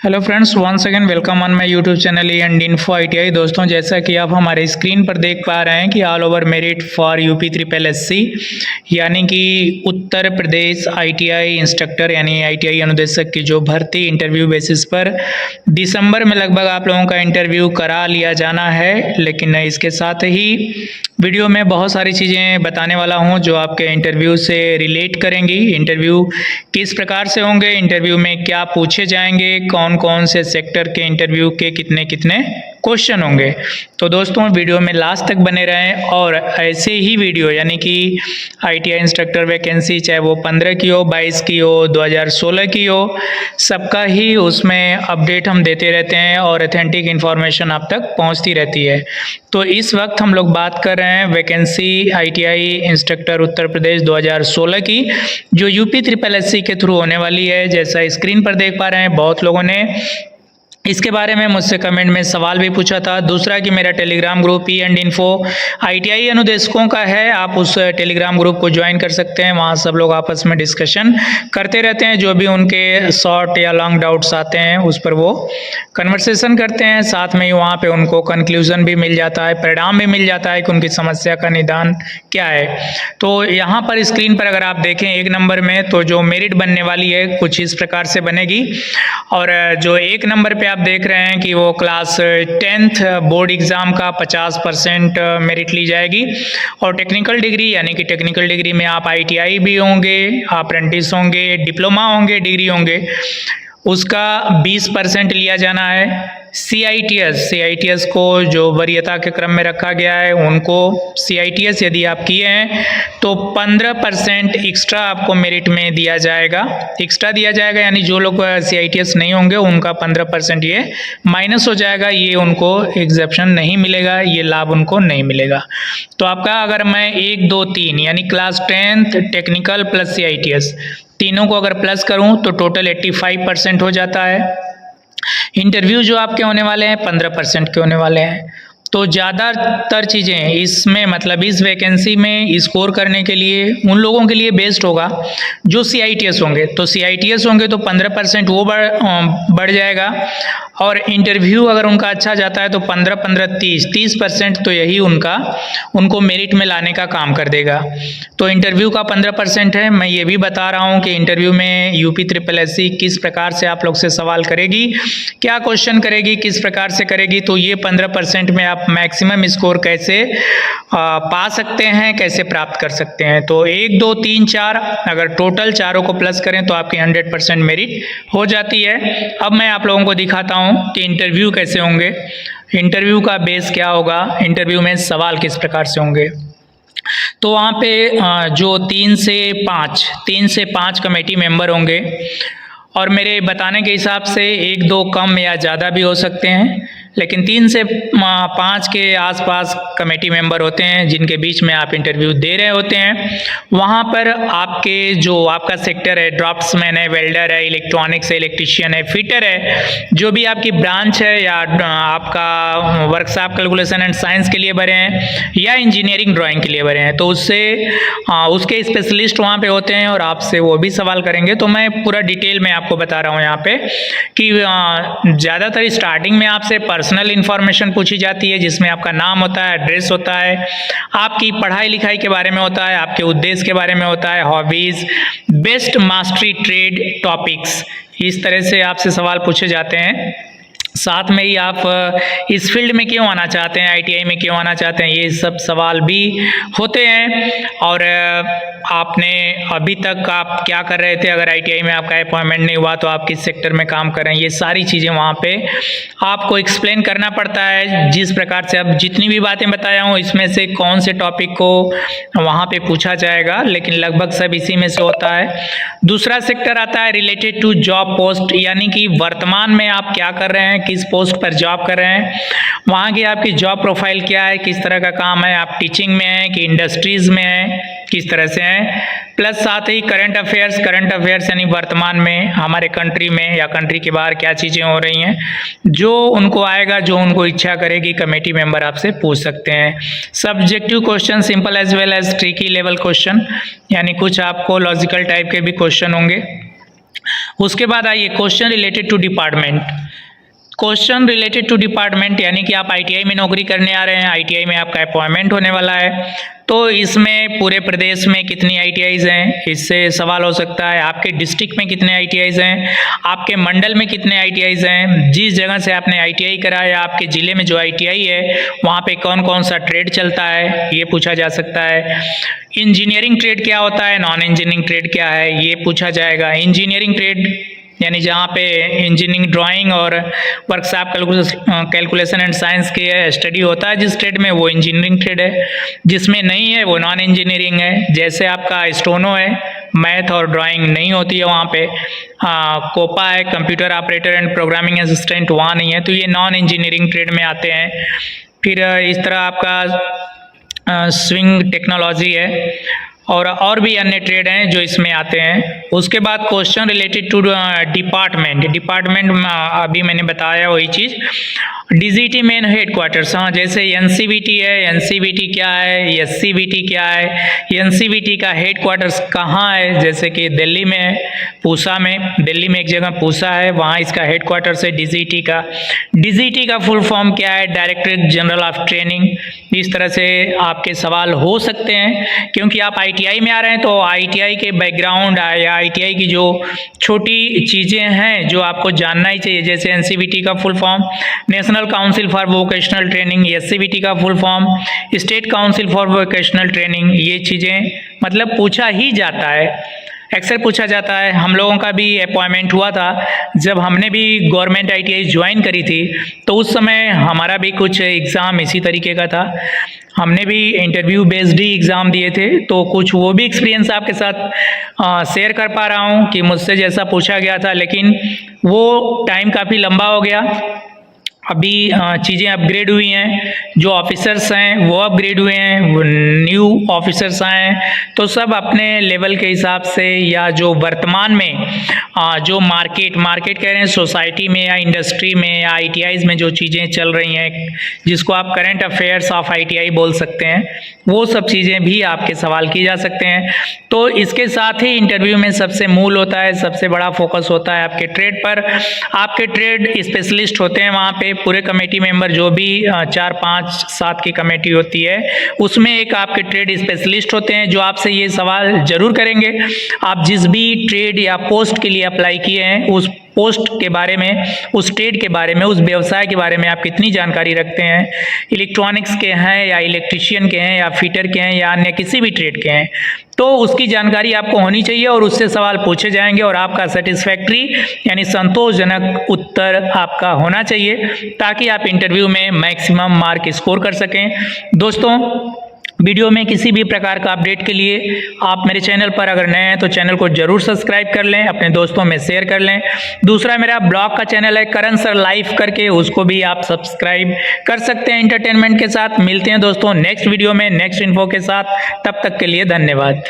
Hello friends, once again welcome on my YouTube channel and info ITI. दोस्तों, जैसा कि आप हमारे स्क्रीन पर देख पा रहे हैं कि all over merit for UP triple SC यानी कि उत्तर प्रदेश आईटीआई इंस्ट्रक्टर यानी आईटीआई अनुदेशक की जो भर्ती इंटरव्यू बेसिस पर दिसंबर में लगभग आप लोगों का इंटरव्यू करा लिया जाना है। लेकिन इसके साथ ही वीडियो में बहुत सारी चीज़ें बताने वाला हूं जो आपके इंटरव्यू से रिलेट करेंगी। इंटरव्यू किस प्रकार से होंगे, इंटरव्यू में क्या पूछे जाएंगे, कौन कौन से सेक्टर के इंटरव्यू के कितने कितने क्वेश्चन होंगे। तो दोस्तों, वीडियो में लास्ट तक बने रहें और ऐसे ही वीडियो यानी कि आईटीआई इंस्ट्रक्टर वैकेंसी चाहे वो 15 की हो, 22 की हो, 2016 की हो, सबका ही उसमें अपडेट हम देते रहते हैं और ऑथेंटिक इन्फॉर्मेशन आप तक पहुंचती रहती है। तो इस वक्त हम लोग बात कर रहे हैं vacancy ITI instructor Uttar Pradesh 2016 की, जो यूपी ट्रिपल एससी के थ्रू होने वाली है। जैसा स्क्रीन पर देख पा रहे हैं, बहुत लोगों ने इसके बारे में मुझसे कमेंट में सवाल भी पूछा था। दूसरा कि मेरा Telegram group E and info ITI अनुदेशकों का है, आप उस टेलीग्राम ग्रुप को ज्वाइन कर सकते हैं। वहाँ सब लोग आपस में डिस्कशन करते रहते हैं, जो भी उनके शॉर्ट या लॉन्ग डाउट्स आते हैं उस पर वो कन्वर्सेशन करते हैं। साथ में ही वहाँ पे उनको कंक्लूजन भी मिल जाता है, परिणाम भी मिल जाता है कि उनकी समस्या का निदान क्या है। तो यहाँ पर स्क्रीन पर अगर आप देखें 1 नंबर में, तो जो मेरिट बनने वाली है कुछ इस प्रकार से बनेगी। और जो 1 नंबर पे आप देख रहे हैं कि वो क्लास 10th बोर्ड एग्जाम का 50% मेरिट ली जाएगी। और टेक्निकल डिग्री यानी कि टेक्निकल डिग्री में आप आईटीआई भी होंगे, अप्रेंटिस होंगे, डिप्लोमा होंगे, डिग्री होंगे, उसका 20% लिया जाना है। सीआईटीएस को जो वरीयता के क्रम में रखा गया है, उनको सीआईटीएस यदि आप किए हैं तो 15% एक्स्ट्रा आपको मेरिट में दिया जाएगा। एक्स्ट्रा दिया जाएगा यानी जो लोग सीआईटीएस नहीं होंगे उनका 15% ये माइनस हो जाएगा, ये उनको एग्जेप्शन नहीं मिलेगा, ये लाभ उनको नहीं मिलेगा। तो आपका अगर मैं 1, 2, 3 यानी class 10th technical plus CITS तीनों को अगर प्लस करूं तो टोटल 85% हो जाता है। इंटरव्यू जो आपके होने वाले हैं 15% के होने वाले हैं। तो ज़्यादातर चीज़ें इसमें मतलब इस वैकेंसी में स्कोर करने के लिए उन लोगों के लिए बेस्ट होगा जो सीआईटीएस होंगे। तो सीआईटीएस होंगे तो 15% वो बढ़ जाएगा। और इंटरव्यू अगर उनका अच्छा जाता है तो 15-15, 30% तो यही उनको मेरिट में लाने का काम कर देगा। तो इंटरव्यू का 15% है। मैं ये भी बता रहा हूँ कि इंटरव्यू में यूपी ट्रिपल एससी किस प्रकार से आप लोग से सवाल करेगी, क्या क्वेश्चन करेगी, किस प्रकार से करेगी। तो ये 15% में आप मैक्सिमम स्कोर कैसे पा सकते हैं, कैसे प्राप्त कर सकते हैं। तो 1, 2, 3, 4 अगर टोटल चारों को प्लस करें तो आपकी 100% मेरिट हो जाती है। अब मैं आप लोगों को दिखाता हूं कि इंटरव्यू कैसे होंगे, इंटरव्यू का बेस क्या होगा, इंटरव्यू में सवाल किस प्रकार से होंगे। तो वहाँ पे जो 3 से 5 कमेटी मेंबर होंगे और मेरे बताने के हिसाब से 1, 2 कम या ज़्यादा भी हो सकते हैं, लेकिन 3 से 5 के आसपास कमेटी मेंबर होते हैं जिनके बीच में आप इंटरव्यू दे रहे होते हैं। वहाँ पर आपके जो आपका सेक्टर है, ड्राफ्ट्समैन है, वेल्डर है, इलेक्ट्रॉनिक्स है, इलेक्ट्रीशियन है, फिटर है, जो भी आपकी ब्रांच है या आपका वर्कशॉप कैलकुलेशन एंड साइंस के लिए भरे हैं या इंजीनियरिंग ड्राइंग के लिए भरे हैं, तो उसके स्पेशलिस्ट वहाँ पे होते हैं और आपसे वो भी सवाल करेंगे। तो मैं पूरा डिटेल में आपको बता रहा हूँ यहाँ पे कि ज़्यादातर स्टार्टिंग में आपसे पर्सनल इन्फॉर्मेशन पूछी जाती है, जिसमें आपका नाम होता है, एड्रेस होता है, आपकी पढ़ाई लिखाई के बारे में होता है, आपके उद्देश्य के बारे में होता है, hobbies, best mastery trade topics, इस तरह से आपसे सवाल पूछे जाते हैं। साथ में ही आप इस फील्ड में क्यों आना चाहते हैं, आईटीआई में क्यों आना चाहते हैं, ये सब सवाल भी होते हैं। और आपने अभी तक आप क्या कर रहे थे, अगर आईटीआई में आपका अपॉइंटमेंट नहीं हुआ तो आप किस सेक्टर में काम कर रहे हैं, ये सारी चीज़ें वहाँ पे आपको एक्सप्लेन करना पड़ता है। जिस प्रकार से अब जितनी भी बातें बताया हूँ इसमें से कौन से टॉपिक को वहाँ पे पूछा जाएगा, लेकिन लगभग सब इसी में से होता है। दूसरा सेक्टर आता है रिलेटेड टू जॉब पोस्ट, यानी कि वर्तमान में आप क्या कर रहे हैं, किस पोस्ट पर जॉब कर रहे हैं, वहाँ की आपकी जॉब प्रोफाइल क्या है, किस तरह का काम है, आप टीचिंग में हैं कि इंडस्ट्रीज में हैं, किस तरह से हैं। प्लस साथ ही करंट अफेयर्स यानी वर्तमान में हमारे कंट्री में या कंट्री के बाहर क्या चीज़ें हो रही हैं, जो उनको आएगा, जो उनको इच्छा करेगी कमेटी मेंबर आपसे पूछ सकते हैं। Subjective question, simple as well as tricky level question, यानी कुछ आपको लॉजिकल टाइप के भी क्वेश्चन होंगे। उसके बाद आइए question related to department. Question related to department यानी कि आप आईटीआई में नौकरी करने आ रहे हैं, आईटीआई में आपका अपॉइंटमेंट होने वाला है, तो इसमें पूरे प्रदेश में कितनी आईटीआईज हैं, इससे सवाल हो सकता है। आपके डिस्ट्रिक्ट में कितने आईटीआईज हैं, आपके मंडल में कितने आईटीआईज हैं, जिस जगह से आपने आईटीआई करा है आपके ज़िले में जो आईटीआई है वहाँ पे कौन कौन सा ट्रेड चलता है, ये पूछा जा सकता है। इंजीनियरिंग ट्रेड क्या होता है, नॉन इंजीनियरिंग ट्रेड क्या है, ये पूछा जाएगा। इंजीनियरिंग ट्रेड यानी जहाँ पे इंजीनियरिंग ड्राइंग और वर्कशॉप कैलकुलेशन एंड साइंस के स्टडी होता है, जिस ट्रेड में वो इंजीनियरिंग ट्रेड है, जिसमें नहीं है वो नॉन इंजीनियरिंग है। जैसे आपका स्टोनो है, मैथ और ड्राइंग नहीं होती है वहाँ पे। कोपा है, computer operator and programming assistant, वहाँ नहीं है, तो ये नॉन इंजीनियरिंग ट्रेड में आते हैं। फिर इस तरह आपका स्विंग टेक्नोलॉजी है और भी अन्य ट्रेड हैं जो इसमें आते हैं। उसके बाद क्वेश्चन रिलेटेड टू डिपार्टमेंट अभी मैंने बताया वही चीज़। डीजीटी मेन हेडक्वार्टर्स, हाँ जैसे एनसीवीटी है, एनसीवीटी क्या है, एससीवीटी क्या है, एनसीवीटी का हेडक्वार्टर्स कहाँ है, जैसे कि दिल्ली में है, पूसा में, दिल्ली में एक जगह पूसा है, वहाँ इसका हेडक्वार्टर्स है डीजीटी का। डीजीटी का फुल फॉर्म क्या है, डायरेक्टरेट जनरल ऑफ ट्रेनिंग। इस तरह से आपके सवाल हो सकते हैं, क्योंकि आप आईटीआई में आ रहे हैं तो आईटीआई के बैकग्राउंड या आईटीआई की जो छोटी चीज़ें हैं जो आपको जानना ही चाहिए, जैसे एनसीवीटी का full form national council for vocational training, SCVT का full form state council for vocational training, ये चीज़ें मतलब पूछा ही जाता है, अक्सर पूछा जाता है। हम लोगों का भी अपॉइंटमेंट हुआ था जब हमने भी गवर्नमेंट आईटीआई ज्वाइन करी थी, तो उस समय हमारा भी कुछ एग्ज़ाम इसी तरीके का था। हमने भी इंटरव्यू बेस्ड ही एग्ज़ाम दिए थे, तो कुछ वो भी एक्सपीरियंस आपके साथ शेयर कर पा रहा हूँ कि मुझसे जैसा पूछा गया था, लेकिन वो टाइम काफ़ी लंबा हो गया। अभी चीज़ें अपग्रेड हुई हैं, जो ऑफिसर्स हैं वो अपग्रेड हुए हैं, वो न्यू ऑफिसर्स आए हैं, तो सब अपने लेवल के हिसाब से या जो वर्तमान में जो मार्केट कह रहे हैं सोसाइटी में या इंडस्ट्री में या आईटीआईज में जो चीज़ें चल रही हैं, जिसको आप करंट अफेयर्स ऑफ आईटीआई बोल सकते हैं, वो सब चीज़ें भी आपके सवाल की जा सकते हैं। तो इसके साथ ही इंटरव्यू में सबसे मूल होता है, सबसे बड़ा फोकस होता है आपके ट्रेड पर। आपके ट्रेड स्पेशलिस्ट होते हैं वहाँ पे, पूरे कमेटी मेंबर जो भी 4, 5, 7 की कमेटी होती है उसमें एक आपके ट्रेड स्पेशलिस्ट होते हैं जो आपसे ये सवाल जरूर करेंगे, आप जिस भी ट्रेड या पोस्ट के लिए अप्लाई किए हैं उस पोस्ट के बारे में, उस ट्रेड के बारे में, उस व्यवसाय के बारे में आप कितनी जानकारी रखते हैं, इलेक्ट्रॉनिक्स के हैं या इलेक्ट्रिशियन के हैं या फिटर के हैं या अन्य किसी भी ट्रेड के हैं, तो उसकी जानकारी आपको होनी चाहिए और उससे सवाल पूछे जाएंगे और आपका सेटिस्फैक्ट्री यानी संतोषजनक उत्तर आपका होना चाहिए, ताकि आप इंटरव्यू में मैक्सिमम मार्क स्कोर कर सकें। दोस्तों, वीडियो में किसी भी प्रकार का अपडेट के लिए आप मेरे चैनल पर अगर नए हैं तो चैनल को जरूर सब्सक्राइब कर लें, अपने दोस्तों में शेयर कर लें। दूसरा मेरा ब्लॉग का चैनल है करण सर लाइव करके, उसको भी आप सब्सक्राइब कर सकते हैं एंटरटेनमेंट के साथ। मिलते हैं दोस्तों नेक्स्ट वीडियो में नेक्स्ट इन्फो के साथ, तब तक के लिए धन्यवाद।